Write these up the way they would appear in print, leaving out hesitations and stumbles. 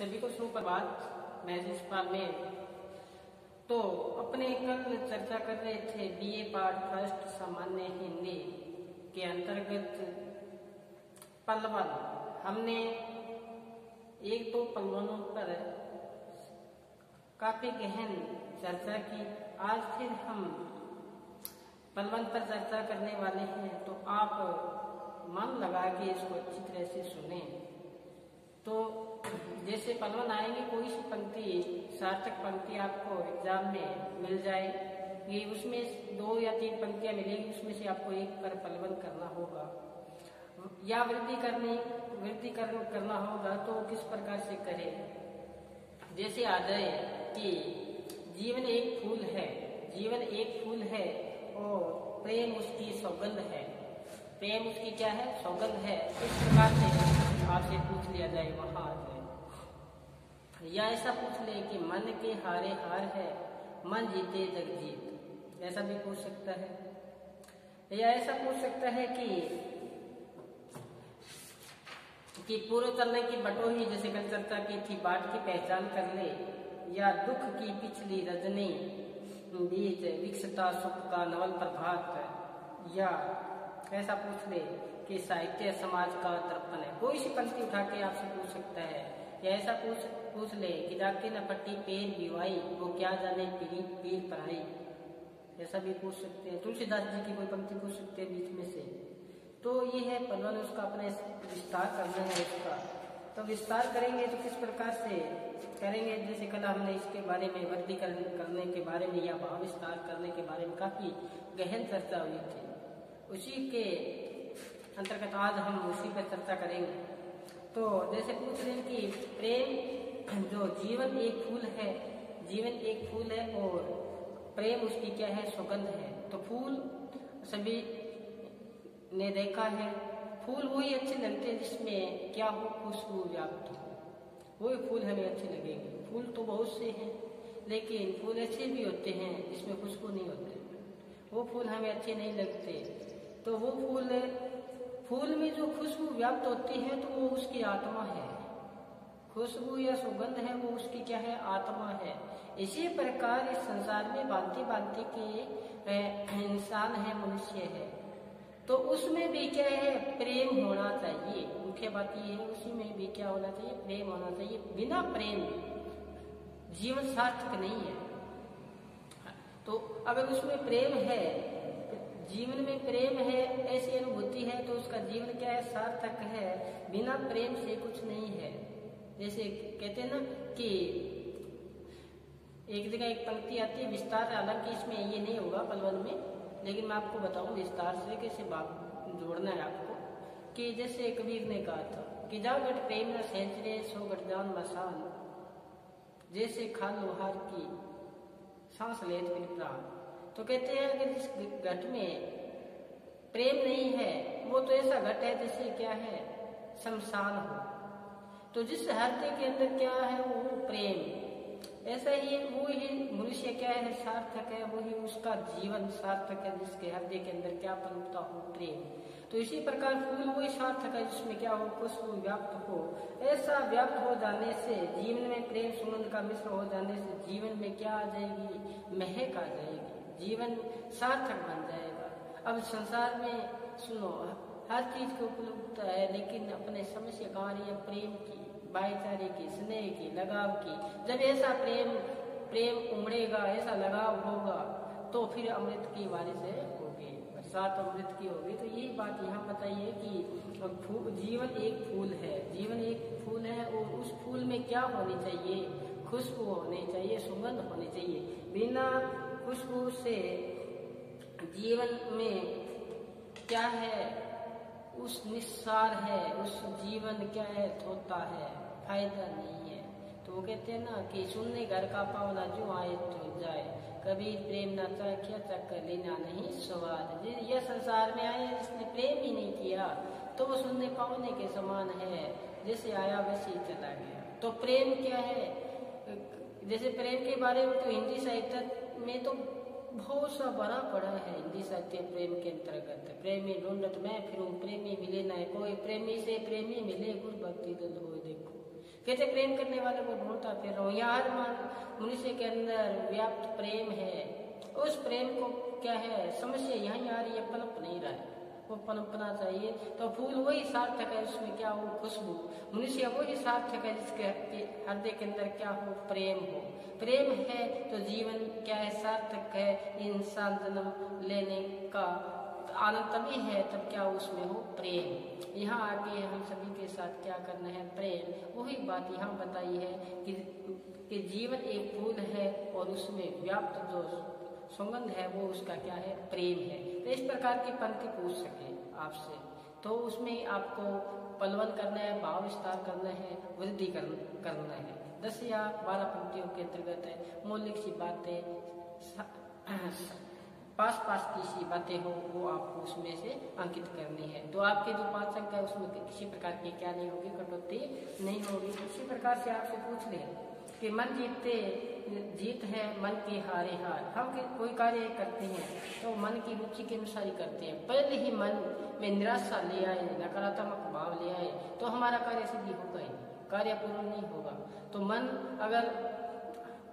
सभी को सुप्रभात। मैं जिसपाल में तो अपने कल चर्चा कर रहे थे बीए पार्ट फर्स्ट सामान्य हिंदी के अंतर्गत पलवन। हमने एक दो पलवनों पर काफी गहन चर्चा की। आज फिर हम पलवन पर चर्चा करने वाले हैं, तो आप मन लगा के इसको अच्छी तरह से सुने। तो जैसे पलवन आएंगे, कोई सी पंक्ति सार्थक पंक्ति आपको एग्जाम में मिल जाएगी, उसमें 2 या 3 पंक्तियां मिलेगी, उसमें से आपको एक पर पलवन करना होगा या वृद्धि करना होगा। तो किस प्रकार से करें? जैसे आ जाए कि जीवन एक फूल है, जीवन एक फूल है और प्रेम उसकी सौगंध है। प्रेम उसकी क्या है? सौगंध है। इस प्रकार से आपसे पूछ लिया जाए वहां से, या ऐसा पूछ ले कि मन के हारे हार है, मन जीते जग जीत। ऐसा भी पूछ सकता है। या ऐसा पूछ सकता है कि पूर्व चलने की बटोही, जैसे कल चर्चा की थी, बाट की पहचान कर ले, या दुख की पिछली रजनी बीच विकसता सुख का नवल प्रभात। या ऐसा पूछ ले कि साहित्य समाज का दर्पण है। कोई सी पंक्ति उठा के आपसे पूछ सकता है। या ऐसा पूछ ले कि जाके न पट्टी पेड़ बिवाई, वो क्या जाने पीर पढ़ाई। ऐसा भी पूछ सकते हैं। तुलसीदास जी की कोई पंक्ति पूछ सकते हैं बीच में से। तो ये है पलवन, उसका अपने विस्तार करना है इसका। तो विस्तार करेंगे तो किस प्रकार से करेंगे? जैसे कल हमने इसके बारे में वर्गीकरण करने के बारे में या भाव विस्तार करने के बारे में काफी गहन चर्चा हुई थी। उसी के अंतर्गत आज हम उसी पर चर्चा करेंगे। तो जैसे पूछ रहे हैं कि प्रेम, जो जीवन एक फूल है, जीवन एक फूल है और प्रेम उसकी क्या है? सौगंध है। तो फूल सभी ने देखा है, फूल वही अच्छे लगते हैं जिसमें क्या हो? खुशबू व्याप्त हो। वही फूल हमें अच्छे लगेंगे। फूल तो बहुत से हैं, लेकिन फूल ऐसे भी होते हैं जिसमें खुशबू नहीं होती, वो फूल हमें अच्छे नहीं लगते। तो वो फूल में जो खुशबू व्याप्त होती है, तो वो उसकी आत्मा है। खुशबू या सुगंध है, वो उसकी क्या है? आत्मा है। इसी प्रकार इस संसार में भांति भांति के इंसान है, मनुष्य है, तो उसमें भी क्या है? प्रेम होना चाहिए। मुख्य बात ये है, उसी में भी क्या होना चाहिए? प्रेम होना चाहिए। बिना प्रेम जीवन सार्थक नहीं है। तो अगर उसमें प्रेम है, जीवन में प्रेम है, ऐसी अनुभूति है, तो उसका जीवन क्या है? सार्थक है। बिना प्रेम से कुछ नहीं है। जैसे कहते हैं ना कि एक जगह एक पंक्ति आती है विस्तार, हालांकि इसमें ये नहीं होगा पलवन में, लेकिन मैं आपको बताऊं विस्तार से कैसे जोड़ना है आपको। कि जैसे कबीर ने कहा था कि जा गट प्रेम न सेंचरे, सो गट जान मसान, जैसे खाल लोहार की सांस लेत बिन प्राण। तो कहते हैं अगर जिस घट में प्रेम नहीं है, वो तो ऐसा घट है जैसे क्या है? शमशान हो। तो जिस हृदय के अंदर क्या है? वो प्रेम। ऐसा ही वो ही मनुष्य क्या है? सार्थक है। वही उसका जीवन सार्थक है जिसके हृदय के अंदर क्या पनपता हो? प्रेम। तो इसी प्रकार फूल वही सार्थक है जिसमें क्या हो? खुशबू व्याप्त हो। ऐसा व्याप्त हो जाने से, जीवन में प्रेम सुगंध का मिश्र हो जाने से जीवन में क्या आ जाएगी? महक आ जाएगी। जीवन सार्थक बन जाएगा। अब संसार में सुनो, हर चीज की उपलब्धता है, लेकिन अपने समस्या कहाँ रही है? प्रेम की, भाईचारे की, स्नेह की, लगाव की। जब ऐसा प्रेम उमड़ेगा, ऐसा लगाव होगा, तो फिर अमृत की बारिश होगी, बरसात अमृत की होगी। तो यही बात यहाँ बताइए कि जीवन एक फूल है, जीवन एक फूल है और उस फूल में क्या होनी चाहिए? खुशबू होनी चाहिए, सुगंध होनी चाहिए। बिना खुशबू से जीवन में क्या है? उस निस्सार है, उस जीवन क्या है? थोता है, फायदा नहीं है। तो वो कहते हैं ना कि सुनने घर का पावना जो आए तो जाए, कभी प्रेम ना चाखिया चख लेना नहीं स्वाद। यह संसार में आए जिसने प्रेम ही नहीं किया, तो वो सुनने पावने के समान है, जैसे आया वैसे ही चला गया। तो प्रेम क्या है? जैसे प्रेम के बारे में तो हिंदी साहित्य में तो बहुत सा बड़ा पड़ा है। हिंदी साहित्य प्रेम के अंतर्गत प्रेमी ढूंढत मैं फिरूं, प्रेमी मिले न कोई, प्रेमी से प्रेमी मिले, गुरु भक्ति दल हो देखो। कहते प्रेम करने वाले को ढूंढता फिर रहा हूँ। यहाँ हर मनुष्य के अंदर व्याप्त प्रेम है। उस प्रेम को क्या है, समस्या यहीं आ रही है, पनप नहीं रहा है, वो पनपना चाहिए। तो फूल वही सार्थक है, उसमें क्या हो, खुशबू। मनुष्य वही सार्थक है जिसके हृदय के अंदर क्या हो, प्रेम हो। प्रेम है तो जीवन क्या है, सार्थक है। इंसान जन्म लेने का आनंद तभी है तब क्या उसमें हो, प्रेम। यहाँ आगे हम सभी के साथ क्या करना है, प्रेम। वही बात यहाँ बताई है कि जीवन एक फूल है और उसमें व्याप्त जो सुगंध है वो उसका क्या है, प्रेम है। तो इस प्रकार की पंक्ति पूछ सके आपसे, तो उसमें आपको पलवन करना है, भाव विस्तार करना है, वृद्धि करना है। 10 या 12 पंक्तियों के अंतर्गत है, मौलिक सी बातें, पास की सी बातें हो वो आपको उसमें से अंकित करनी है। तो आपके जो 5 अंक है उसमें किसी प्रकार की क्या नहीं होगी, कटौती नहीं होगी। इसी प्रकार से आपसे पूछ ले कि मन जीतते जीत है, मन के हारे हार। हम कोई कार्य करते हैं तो मन की रुचि के अनुसार ही करते हैं। पहले ही मन में निराशा ले आए, नकारात्मक भाव ले आए तो हमारा कार्य सिद्धि होगा ही, कार्य पूर्ण नहीं होगा। तो मन अगर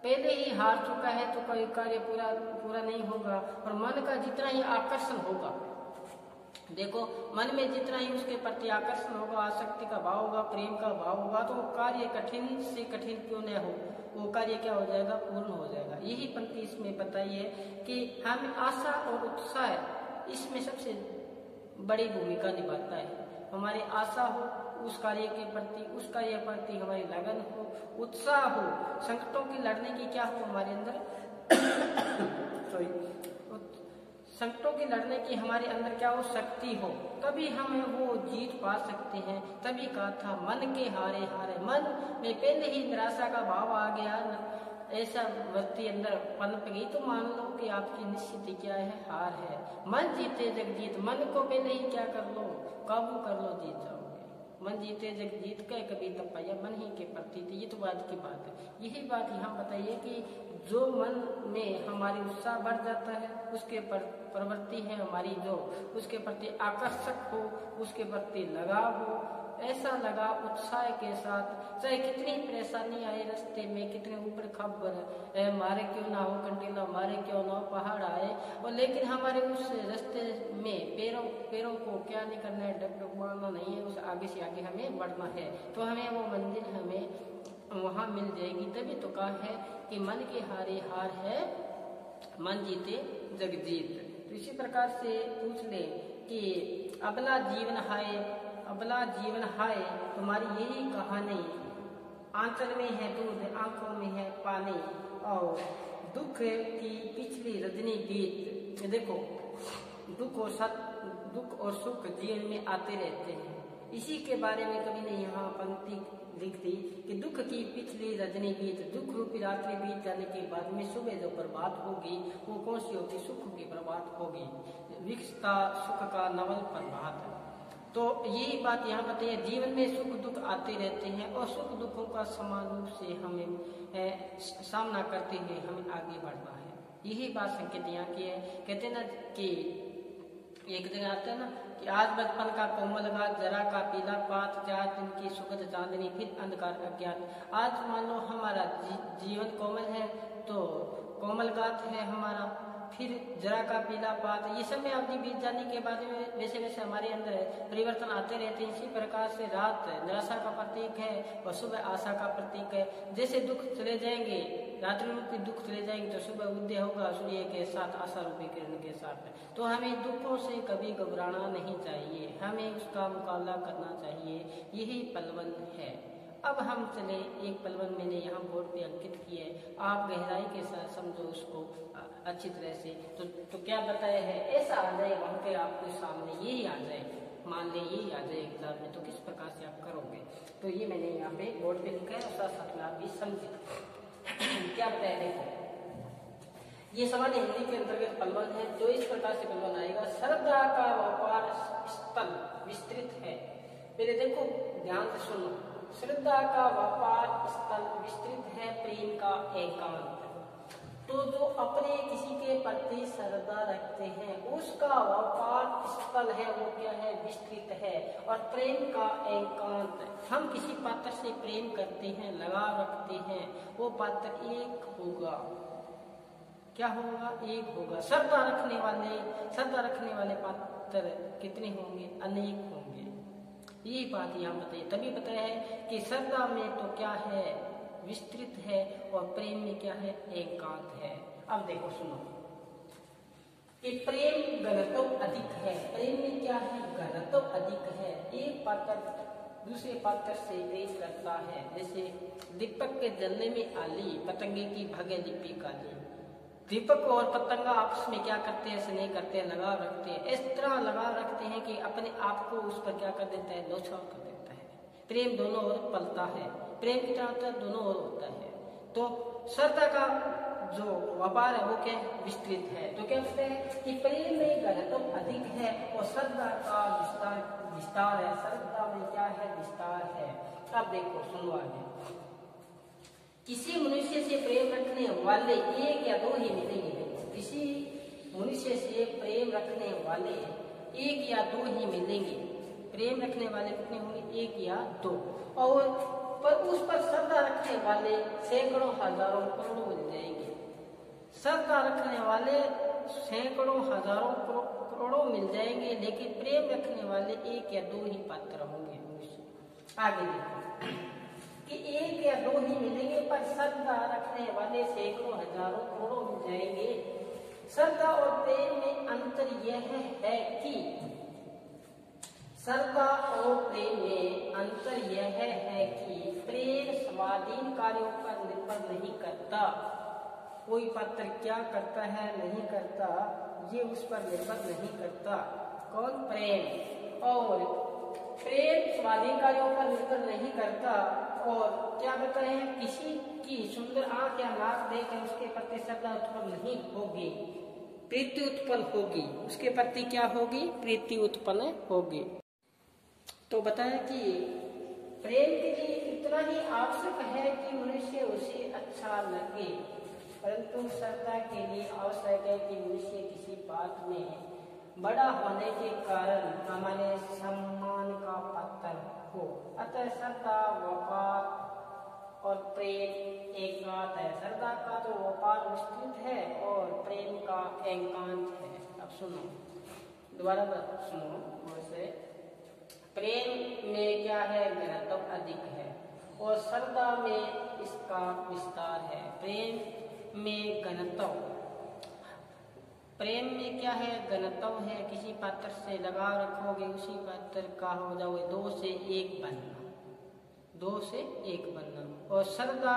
पहले ही हार चुका है तो कोई कार्य पूरा नहीं होगा। और मन का जितना ही आकर्षण होगा, देखो मन में जितना ही उसके प्रति आकर्षण होगा, आसक्ति का भाव होगा, प्रेम का भाव होगा, तो कार्य कठिन से कठिन क्यों न हो, वो कार्य क्या हो जाएगा, पूर्ण हो जाएगा। यही पंक्ति इसमें बताई है कि हम आशा और उत्साह इसमें सबसे बड़ी भूमिका निभाता है। हमारी आशा हो उस कार्य के प्रति, उस कार्य के प्रति हमारी लगन हो, उत्साह हो, संकटों की लड़ने की क्या हो हमारे अंदर संकटों की लड़ने की हमारे अंदर क्या हो, शक्ति हो, तभी हम वो जीत पा सकते हैं। तभी कहा था मन के हारे हारे। मन में पहले ही निराशा का भाव आ गया, ऐसा व्यक्ति अंदर पनप गई, तो मान लो कि आपकी निश्चित क्या है, हार है। मन जीते जग जीत। मन को पहले ही क्या कर लो, काबू कर लो, जीत जाओगे। मन जीते जग जीत के कभी तब पाया, मन ही के प्रति। ये तो बात की बात है। यही बात यहाँ बताइए कि जो मन में हमारी उत्साह बढ़ जाता है, उसके प्रवृत्ति है हमारी जो उसके प्रति आकर्षक हो, उसके प्रति लगाव हो, ऐसा लगाव उत्साह के साथ, चाहे कितनी परेशानी आए रास्ते में, कितने ऊपर खबर मारे क्यों ना हो, कंटीला मारे क्यों ना हो, पहाड़ आए, और लेकिन हमारे उस रास्ते में पैरों को क्या नहीं करना है, डगडगवाना नहीं है, उस आगे से आगे हमें बढ़ना है। तो हमें वो मंजिल हमें वहाँ मिल जाएगी। तभी तो कहा है कि मन के हारे हार है, मन जीते जग जीत। तो इसी प्रकार से पूछ ले कि अबला जीवन हाय, अबला जीवन हाय, तुम्हारी यही कहानी, आंचल में है दूध, आंखों में है पानी, और दुख की पिछली रजनी बीत। देखो दुख और सुख जीवन में आते रहते हैं। इसी के बारे में कवि ने यहाँ पंक्ति लिख दी कि दुख की पिछली रजनी बीत। दुख रूपी रात्रि बीत जाने के बाद में सुबह जो प्रभात होगी वो कौन सी होगी, सुख की प्रभात होगी, विकसता सुख का नवल प्रभात। तो यही बात यहाँ बताइए, जीवन में सुख दुख आते रहते हैं और सुख दुखों का समान रूप से हमें सामना करते हुए हमें आगे बढ़ना है। यही बात संकेत यहाँ की है। कहते ना कि एक दिन आते हैं ना कि आज बचपन का कोमल घात, जरा का पीला पात, 4 दिन की सुगंध चांदनी, फिर अंधकार अज्ञात। आज मान लो हमारा जीवन कोमल है तो कोमल घात है हमारा, फिर जरा का पीला पात, ये सब में अवधि बीत जाने के बाद में वैसे वैसे हमारे अंदर परिवर्तन आते रहते हैं। इसी प्रकार से रात निराशा का प्रतीक है और सुबह आशा का प्रतीक है। जैसे दुख चले जाएंगे, रात्रि रूपी दुख चले जाएंगे तो सुबह उदय होगा सूर्य के साथ, आशा रूपी किरण के साथ। तो हमें दुखों से कभी घबराना नहीं चाहिए, हमें उसका मुकाबला करना चाहिए। यही पलवन है। अब हम चले, एक पलवन मैंने यहाँ बोर्ड पे अंकित किया है, आप गहराई के साथ समझो उसको अच्छी तरह से। तो क्या बताया है, ऐसा आ जाए वहाँ पे आपके सामने, यही आ जाए, मान ले यही आ जाए एग्जाम में, तो किस प्रकार से आप करोगे। तो ये मैंने यहाँ पे बोर्ड पे लिखा है और साथ साथ में आप भी समझे क्या बताया। देखो ये सामान्य हिंदी के अंतर्गत पलवन है। जो इस प्रकार से पलवन आएगा, श्रद्धा का व्यापार स्थल विस्तृत है। पहले देखो ध्यान से सुनो, श्रद्धा का व्यापार स्थल विस्तृत है, प्रेम का एकांत। तो जो अपने किसी के प्रति श्रद्धा रखते हैं उसका व्यापार स्थल है वो क्या है, विस्तृत है। और प्रेम का एकांत, हम किसी पात्र से प्रेम करते हैं, लगाव रखते हैं, वो पात्र एक होगा। क्या होगा, एक होगा। श्रद्धा रखने वाले पात्र कितने होंगे, अनेक होंगे। यही बात यहाँ बताइए, तभी बताया है कि श्रद्धा में तो क्या है, विस्तृत है, और प्रेम में क्या है, एकांत है। अब देखो सुनो कि प्रेम घनत्व अधिक है। प्रेम में क्या है, घनत्व अधिक है। एक पात्र दूसरे पात्र से प्रेम करता है। जैसे दीपक के जलने में आली, पतंगे की भागे लिपि काली। दीपक और पतंगा आपस में क्या करते हैं, स्नेह करते हैं, लगाव रखते हैं। इस तरह लगाव रखते हैं कि अपने आप को उस पर क्या कर देता है, न्यौछावर कर देता है। प्रेम दोनों ओर पलता है। प्रेम कितना होता है, दोनों ओर होता है। तो श्रद्धा का जो व्यापार है वो क्या है, विस्तृत है। तो क्या कहते हैं कि प्रेम में घनत्व अधिक है और श्रद्धा का विस्तार है। श्रद्धा में क्या है, विस्तार है। अब देखो सुनो आगे, किसी मनुष्य से प्रेम रखने वाले एक या दो ही मिलेंगे। किसी मनुष्य से प्रेम रखने वाले एक या दो ही मिलेंगे। प्रेम रखने वाले कितने होंगे, एक या दो। और पर उस पर श्रद्धा रखने वाले सैकड़ों हजारों करोड़ों मिल जाएंगे। श्रद्धा रखने वाले सैकड़ों हजारों करोड़ों मिल जाएंगे, लेकिन प्रेम रखने वाले एक या दो ही पात्र होंगे। आगे देखो कि एक या दो ही मिलेंगे, पर श्रद्धा रखने वाले सैकड़ों हजारों करोड़ों मिल जाएंगे। श्रद्धा और प्रेम में अंतर यह है कि श्रद्धा और प्रेम में अंतर यह है कि प्रेम स्वाधीन कार्यों पर निर्भर नहीं करता। कोई पात्र क्या करता है, नहीं करता, ये उस पर निर्भर नहीं करता। कौन, प्रेम। और प्रेम स्वाधीन कार्यों पर निर्भर नहीं करता। और क्या कहते हैं, किसी की सुंदर आंख या नाक देखकर उसके प्रति श्रद्धा उत्पन्न नहीं होगी, प्रीति उत्पन्न होगी। उसके प्रति क्या होगी, प्रीति उत्पन्न होगी। तो बताया कि प्रेम के लिए इतना ही आवश्यक है कि मनुष्य उसे अच्छा लगे, परंतु श्रद्धा के लिए आवश्यक है कि मनुष्य किसी बात में बड़ा होने के कारण हमारे सम्मान का पात्र हो। अतः श्रद्धा, व्यापार और प्रेम एकांत है। श्रद्धा का तो व्यापार विस्तृत है और प्रेम का एकांत है। अब सुनो, दोबारा सुनो वैसे, प्रेम में क्या है, घनत्व अधिक है और श्रद्धा में इसका विस्तार है। प्रेम में घनत्व, प्रेम में क्या है, घनत्व है। किसी पात्र से लगाव रखोगे, उसी पात्र का हो जाओगे दो से एक बनना, दो से एक बनना। और श्रद्धा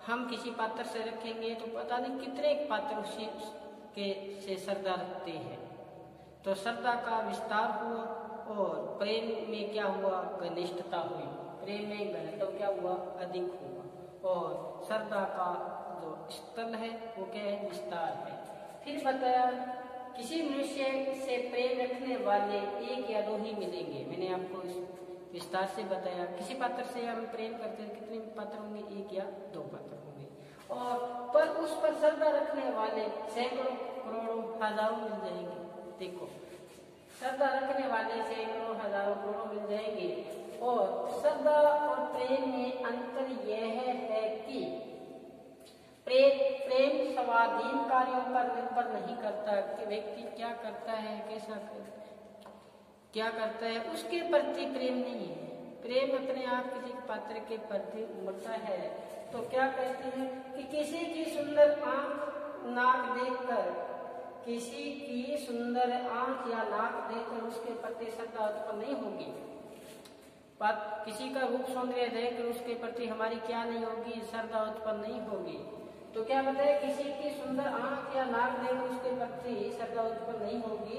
हम किसी पात्र से रखेंगे तो पता नहीं कितने पात्र उसी के से श्रद्धा रखते हैं। तो श्रद्धा का विस्तार हुआ और प्रेम में क्या हुआ, घनिष्ठता हुई। प्रेम में घनत्व क्या हुआ, अधिक हुआ। और श्रद्धा का जो स्थल है वो क्या है, विस्तार है। फिर बताया किसी मनुष्य से प्रेम रखने वाले एक या दो ही मिलेंगे। मैंने आपको विस्तार से बताया, किसी पात्र से हम प्रेम करते हैं, कितने पात्र होंगे, एक या दो पात्र होंगे। और पर उस पर श्रद्धा रखने वाले सैकड़ों करोड़ों हजारों मिल जाएंगे। देखो, श्रद्धा रखने वाले सैकड़ों हजारों करोड़ों मिल जाएंगे। और श्रद्धा और प्रेम में अंतर यह है कि प्रेम स्वाधीन कार्यों पर निर्भर नहीं करता कि व्यक्ति क्या करता है, कैसा क्या करता है, उसके प्रति प्रेम नहीं है। प्रेम अपने आप किसी पात्र के प्रति उमड़ता है। तो क्या कहते हैं कि किसी की सुंदर आंख नाक देखकर, किसी की सुंदर आंख या नाक देखकर उसके प्रति श्रद्धा उत्पन्न नहीं होगी। किसी का रूप सौंदर्य देखकर उसके प्रति हमारी क्या नहीं होगी, श्रद्धा उत्पन्न नहीं होगी। तो क्या बताया, किसी की सुंदर आंख या नाक देखकर उसके प्रति श्रद्धा उत्पन्न नहीं होगी,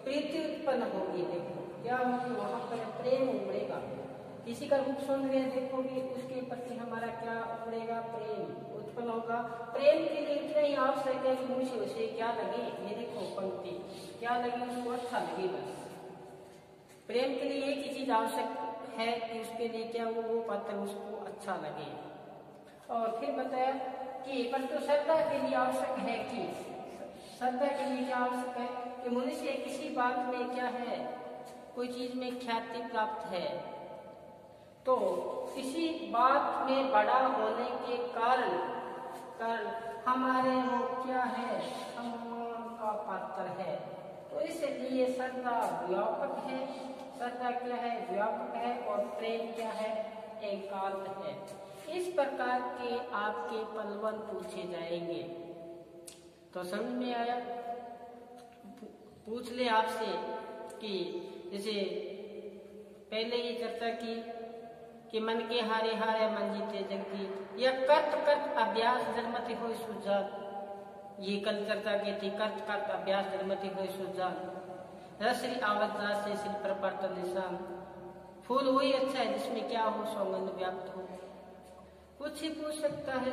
प्रीति उत्पन्न होगी। देखो क्या होगी, वहां पर प्रेम उमड़ेगा। किसी का रूप सौंदर्य देखोगे, उसके प्रति हमारा क्या उमड़ेगा, प्रेम उत्पन्न होगा। प्रेम के लिए इतना ही आवश्यक है कि मुझे उसे क्या लगे, ये देखो पंक्ति, क्या लगे, उसको अच्छा लगे। बस प्रेम के लिए एक ही चीज आवश्यक है कि उसके लिए क्या वो पात्र उसको अच्छा लगे। और फिर बताया कि परंतु श्रद्धा के लिए आवश्यक है कि श्रद्धा के लिए क्या आवश्यक है कि मनुष्य किसी बात में क्या है, कोई चीज में ख्याति प्राप्त है तो किसी बात में बड़ा होने के कारण हमारे वो क्या है, सम्मान का पात्र है। तो इसलिए श्रद्धा व्यापक है, श्रद्धा क्या है, व्यापक है, और प्रेम क्या है, एकांत है। इस प्रकार के आपके पलवन पूछे जाएंगे। तो समझ में आया? पूछ ले आपसे कि जैसे पहले ही चर्चा की कि मन के हारे हारे मन जीते जग जीत, या कर्त कर्त अभ्यास जन्मति हो सुजान, ये कल चर्चा की थी। कर्त कर्त अभ्यास जन्मति हो सुजान, रसरी आवत से शिल पर परतन निशान। फूल वही अच्छा है जिसमें क्या हो, सौगंध व्याप्त हो। कुछ ही पूछ सकता है,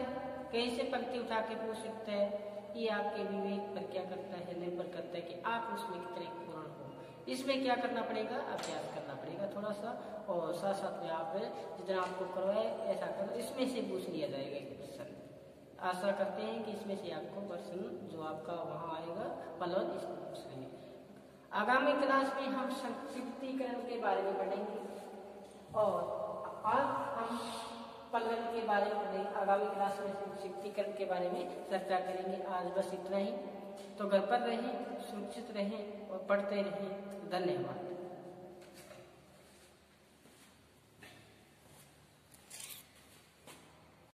कहीं से पंक्ति उठा के पूछ सकता है। ये आपके विवेक पर क्या करता है, निर्भर करता है कि आप उसमें कितने पूर्ण हो। इसमें क्या करना पड़ेगा, अभ्यास करना पड़ेगा थोड़ा सा, और साथ साथ में आप जितना आपको करवाए ऐसा करो। इसमें से पूछ लिया जाएगा एक प्रश्न। आशा करते हैं कि इसमें से आपको प्रश्न जो आपका वहाँ आएगा पलवन, इसमें पूछ लेंगे। आगामी क्लास में हम संक्षिप्तीकरण के बारे में पढ़ेंगे, और आज हम पलवन के बारे में पढ़ेंगे। आगामी क्लास में संक्षिप्तीकरण के बारे में चर्चा करेंगे। आज बस इतना ही। तो घर पर रहें, सुरक्षित रहें और पढ़ते रहें। धन्यवाद।